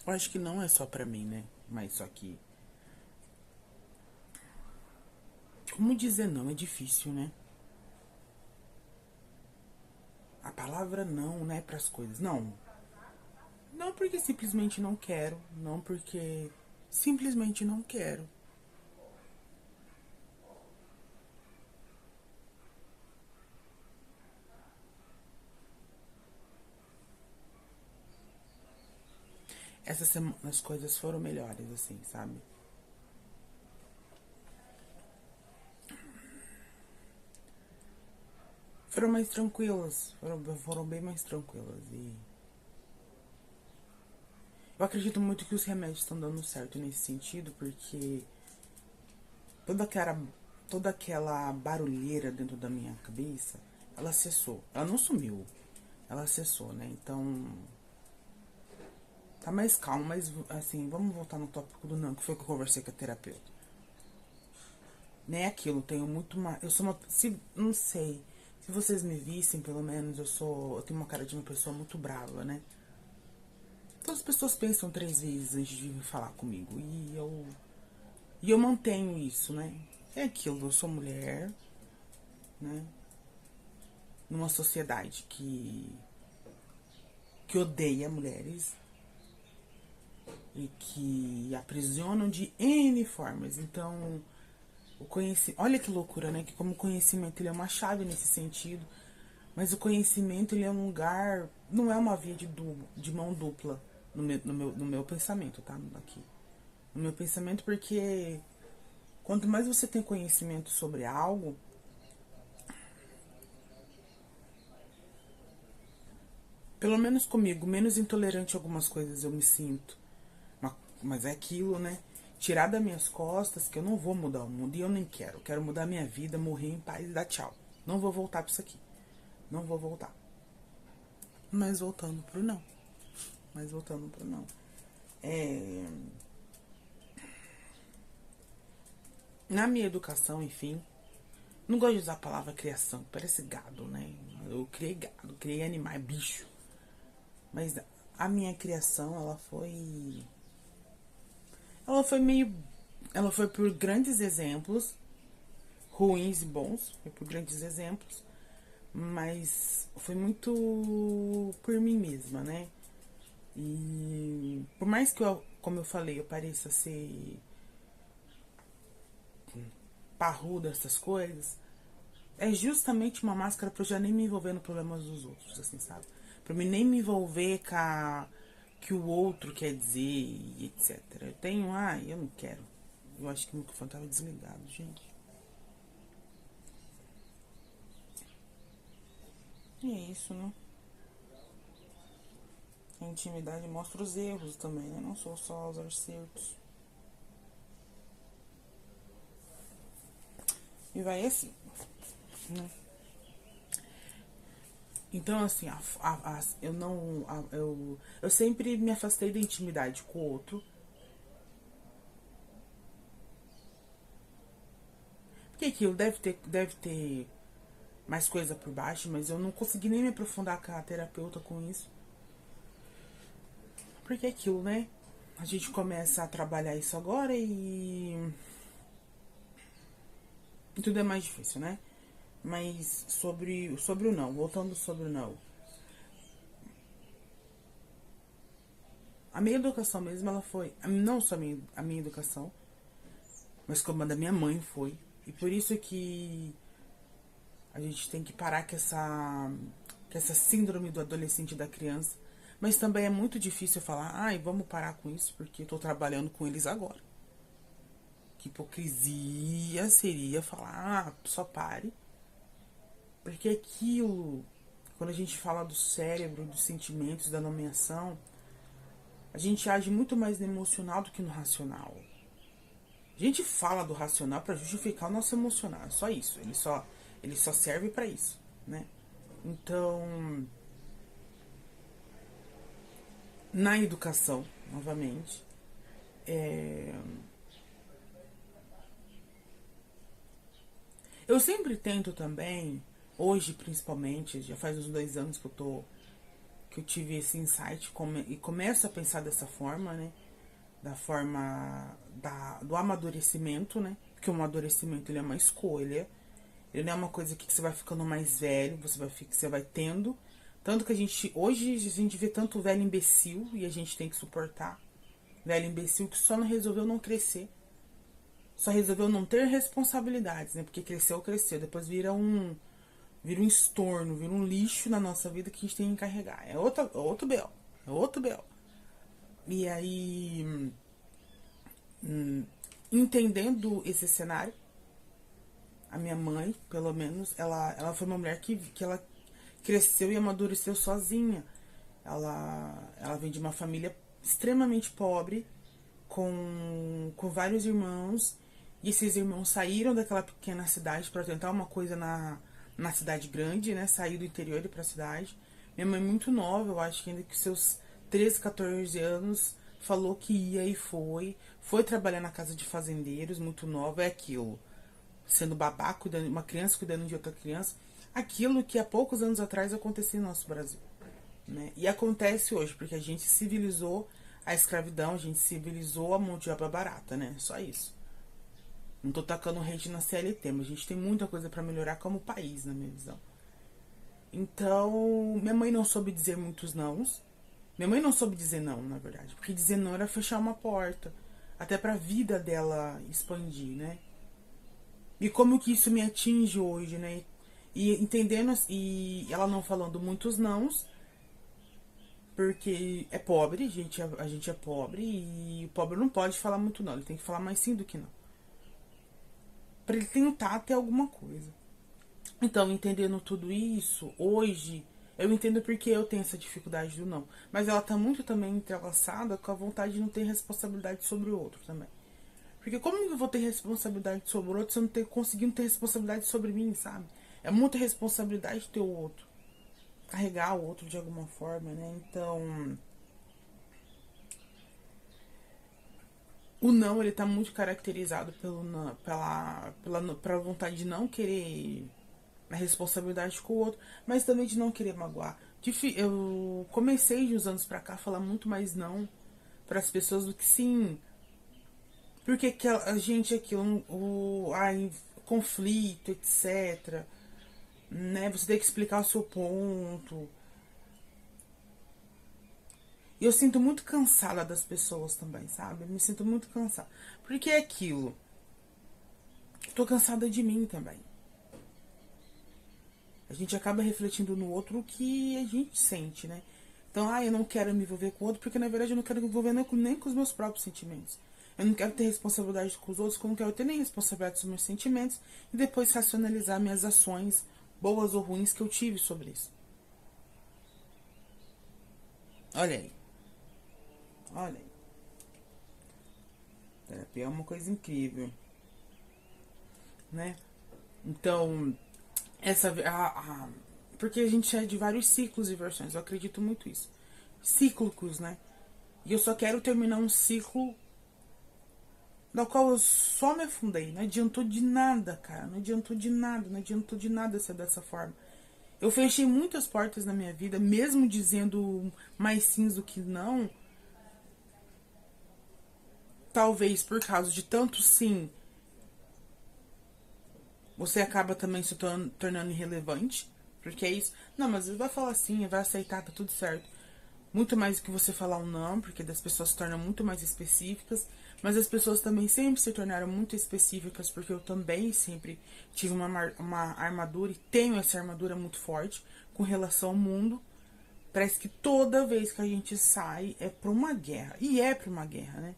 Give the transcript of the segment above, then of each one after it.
Eu acho que não é só pra mim, né? Mas só que... Como dizer não é difícil, né? A palavra não, né, pras coisas. Não. Não porque simplesmente não quero. Não porque simplesmente não quero. Essa semana as coisas foram melhores, assim, sabe? Foram mais tranquilas. Foram bem mais tranquilas. E eu acredito muito que os remédios estão dando certo nesse sentido, porque toda aquela, toda aquela barulheira dentro da minha cabeça, ela cessou. Ela não sumiu, ela cessou, né? Então, tá mais calmo, mas assim, vamos voltar no tópico do não, que foi que eu conversei com a terapeuta. Nem aquilo, tenho muito mais. Eu sou uma. Se, não sei. Se vocês me vissem, pelo menos, eu tenho uma cara de uma pessoa muito brava, né? Todas as pessoas pensam 3 vezes antes de vir falar comigo. E eu mantenho isso, né? É aquilo, eu sou mulher, né? Numa sociedade que odeia mulheres e que aprisionam de N formas. Então, o conhecimento, olha que loucura, né? Que como o conhecimento ele é uma chave nesse sentido, mas o conhecimento ele é um lugar, não é uma via de mão dupla no meu pensamento, tá? Aqui. No meu pensamento, porque quanto mais você tem conhecimento sobre algo, pelo menos comigo, menos intolerante a algumas coisas eu me sinto. Mas é aquilo, né? Tirar das minhas costas que eu não vou mudar o mundo e eu nem quero. Eu quero mudar minha vida, morrer em paz e dar tchau. Não vou voltar pra isso aqui. Não vou voltar. Mas voltando pro não. Mas voltando pro não. É... Na minha educação, enfim, não gosto de usar a palavra criação, parece gado, né? Eu criei gado, criei animais, bicho. Mas a minha criação, ela foi meio. Ela foi por grandes exemplos, ruins e bons, foi por grandes exemplos, mas foi muito por mim mesma, né? E por mais que eu, como eu falei, eu pareça ser parruda, essas coisas, é justamente uma máscara pra eu já nem me envolver no problemas dos outros, assim, sabe? Pra mim nem me envolver com que o outro quer dizer e etc. Eu tenho, eu não quero. Eu acho que o microfone tava desligado, gente. E é isso, né? A intimidade mostra os erros também, né? Não são só os acertos. E vai assim, né? Então, assim, eu não. Eu sempre me afastei da intimidade com o outro. Porque aquilo deve ter mais coisa por baixo, mas eu não consegui nem me aprofundar com a terapeuta com isso. Porque aquilo, né? A gente começa a trabalhar isso agora e tudo é mais difícil, né? Mas sobre o não, voltando sobre o não. A minha educação mesmo, ela foi. Não só a minha educação, mas como a da minha mãe foi. E por isso que a gente tem que parar com essa síndrome do adolescente e da criança. Mas também é muito difícil falar, vamos parar com isso, porque eu tô trabalhando com eles agora. Que hipocrisia seria falar, só pare. Porque aquilo, quando a gente fala do cérebro, dos sentimentos, da nomeação, a gente age muito mais no emocional do que no racional. A gente fala do racional para justificar o nosso emocional, é só isso. Ele só serve para isso, né? Então, na educação, novamente, eu sempre tento também, hoje principalmente, já faz uns 2 anos que que eu tive esse insight e começo a pensar dessa forma, né? Da forma do amadurecimento, né? Porque o amadurecimento ele é uma escolha. Ele não é uma coisa que você vai ficando mais velho, você vai tendo. Tanto que hoje a gente vê tanto velho imbecil e a gente tem que suportar. Velho imbecil que só não resolveu não crescer. Só resolveu não ter responsabilidades, né? Porque cresceu, depois vira um estorno, vira um lixo na nossa vida que a gente tem que carregar. É outro B.O. É outro B.O. E aí, entendendo esse cenário, a minha mãe, pelo menos, ela foi uma mulher que ela cresceu e amadureceu sozinha. Ela vem de uma família extremamente pobre, com vários irmãos, e esses irmãos saíram daquela pequena cidade para tentar uma coisa na cidade grande, né? Sair do interior e ir pra cidade. Minha mãe, muito nova, eu acho que ainda com seus 13, 14 anos, falou que ia e foi trabalhar na casa de fazendeiros, muito nova, é aquilo. Sendo babá, uma criança cuidando de outra criança, aquilo que há poucos anos atrás acontecia no nosso Brasil, né? E acontece hoje, porque a gente civilizou a escravidão, a gente civilizou a mão de obra barata, né? Só isso. Não tô tacando hate na CLT, mas a gente tem muita coisa para melhorar como país, na minha visão. Então, minha mãe não soube dizer muitos nãos. Minha mãe não soube dizer não, na verdade, porque dizer não era fechar uma porta, até pra vida dela expandir, né? E como que isso me atinge hoje, né? E entendendo, e ela não falando muitos nãos, porque é pobre, a gente é pobre, e o pobre não pode falar muito não, ele tem que falar mais sim do que não. Pra ele tentar ter alguma coisa. Então, entendendo tudo isso, hoje, eu entendo porque eu tenho essa dificuldade do não. Mas ela tá muito também entrelaçada com a vontade de não ter responsabilidade sobre o outro também. Porque como eu vou ter responsabilidade sobre o outro se eu não conseguindo ter responsabilidade sobre mim, sabe? É muita responsabilidade ter o outro. Carregar o outro de alguma forma, né? Então, o não, ele tá muito caracterizado pela vontade de não querer a responsabilidade com o outro, mas também de não querer magoar. Eu comecei de uns anos pra cá a falar muito mais não para as pessoas do que sim. Porque a gente aquilo, conflito, etc. Né? Você tem que explicar o seu ponto. E eu sinto muito cansada das pessoas também, sabe? Eu me sinto muito cansada. Porque é aquilo. Tô cansada de mim também. A gente acaba refletindo no outro o que a gente sente, né? Então, eu não quero me envolver com o outro, porque na verdade eu não quero me envolver nem com os meus próprios sentimentos. Eu não quero ter responsabilidade com os outros, como não quero ter nem responsabilidade sobre meus sentimentos e depois racionalizar minhas ações, boas ou ruins, que eu tive sobre isso. Olha aí. Olha aí. Terapia é uma coisa incrível, né? Então, porque a gente é de vários ciclos e versões, eu acredito muito isso. Cíclicos, né? E eu só quero terminar um ciclo no qual eu só me afundei. Não adiantou de nada, cara. Não adiantou de nada ser dessa forma. Eu fechei muitas portas na minha vida, mesmo dizendo mais sims do que não. Talvez por causa de tanto sim, você acaba também se tornando irrelevante. Porque é isso. Não, mas ele vai falar sim, vai aceitar, tá tudo certo. Muito mais do que você falar um não, porque das pessoas se tornam muito mais específicas. Mas as pessoas também sempre se tornaram muito específicas, porque eu também sempre tive uma armadura e tenho essa armadura muito forte com relação ao mundo. Parece que toda vez que a gente sai é pra uma guerra. E é pra uma guerra, né?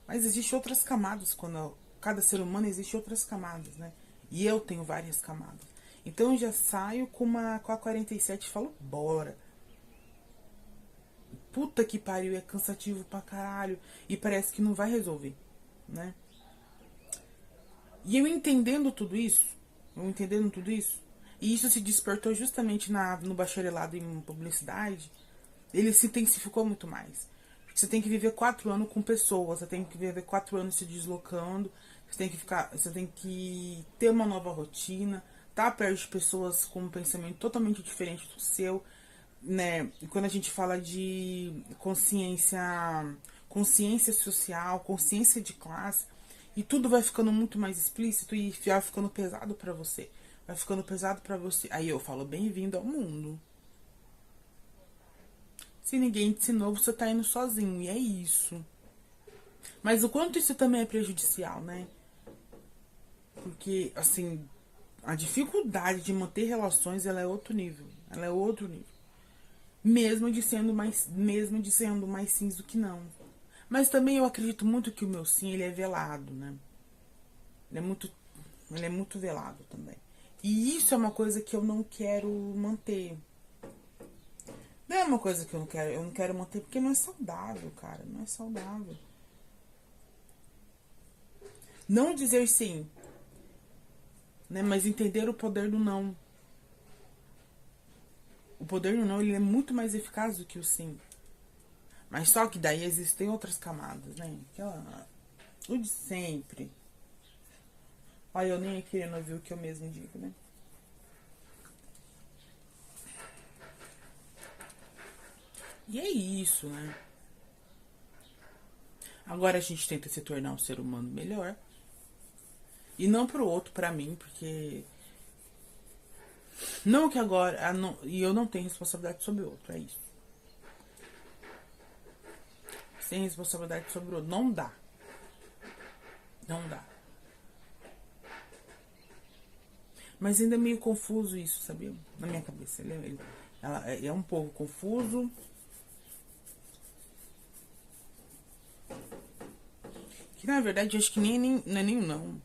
Mas existem outras camadas. Cada ser humano existe outras camadas, né? E eu tenho várias camadas. Então eu já saio com a 47 e falo, bora. Puta que pariu, é cansativo pra caralho. E parece que não vai resolver, né? E eu entendendo tudo isso, e isso se despertou justamente no bacharelado em publicidade, ele se intensificou muito mais. Porque você tem que viver 4 anos com pessoas, você tem que viver 4 anos se deslocando, você tem que ter uma nova rotina, tá perto de pessoas com um pensamento totalmente diferente do seu, né, quando a gente fala de consciência social, consciência de classe, e tudo vai ficando muito mais explícito e vai ficando pesado pra você. Vai ficando pesado pra você. Aí eu falo, bem-vindo ao mundo. Se ninguém te ensinou, você tá indo sozinho, e é isso. Mas o quanto isso também é prejudicial, né? Porque, assim, a dificuldade de manter relações, ela é outro nível. Ela é outro nível. Mesmo de sendo mais sims do que não. Mas também eu acredito muito que o meu sim, ele é velado, né? Ele é muito, ele é muito velado também. E isso é uma coisa que eu não quero manter. Não é uma coisa que eu não quero manter porque não é saudável, cara, não é saudável. Não dizer sim, né, mas entender o poder do não. O poder do não, ele é muito mais eficaz do que o sim. Mas só que daí existem outras camadas, né? Aquela, o de sempre. Olha, eu nem ia querendo ouvir o que eu mesmo digo, né? E é isso, né? Agora a gente tenta se tornar um ser humano melhor. E não pro outro, pra mim, porque. Não que agora. E eu não tenho responsabilidade sobre o outro, é isso. Sem responsabilidade sobre o outro. Não dá. Não dá. Mas ainda é meio confuso isso, sabia? Na minha cabeça. Ela é um pouco confuso. Que na verdade eu acho que nem não é nem não.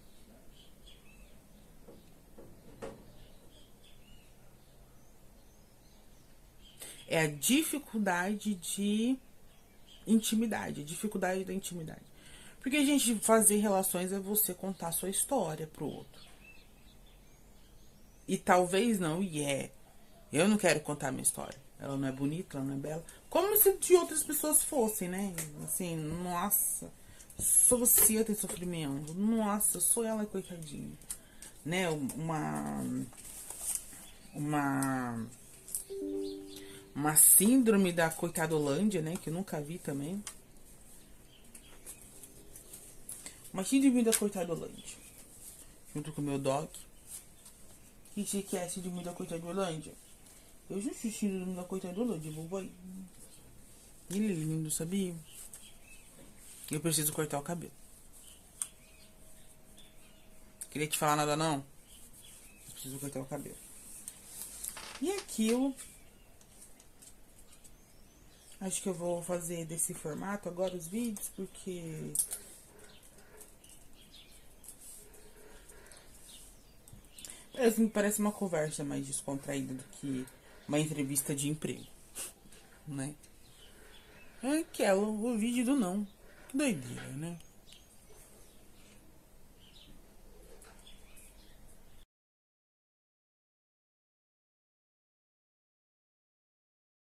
É a dificuldade de intimidade. A dificuldade da intimidade. Porque a gente fazer relações é você contar a sua história pro outro. E talvez não, e é. Eu não quero contar a minha história. Ela não é bonita, ela não é bela. Como se de outras pessoas fossem, né? Assim, nossa, só você tem sofrimento. Nossa, sou ela, coitadinha. Né? Uma. Uma síndrome da coitadolândia, né? Que eu nunca vi também. Uma síndrome da coitadolândia. Junto com o meu dog. Que é a síndrome da coitadolândia? Eu já assisti síndrome da coitadolândia, vovô. Ele é lindo, sabia? Eu preciso cortar o cabelo. Queria te falar nada, não? Eu preciso cortar o cabelo. E aquilo. Acho que eu vou fazer desse formato agora os vídeos, porque parece uma conversa mais descontraída do que uma entrevista de emprego, né? É aquela, o vídeo do não. Que doideira, né?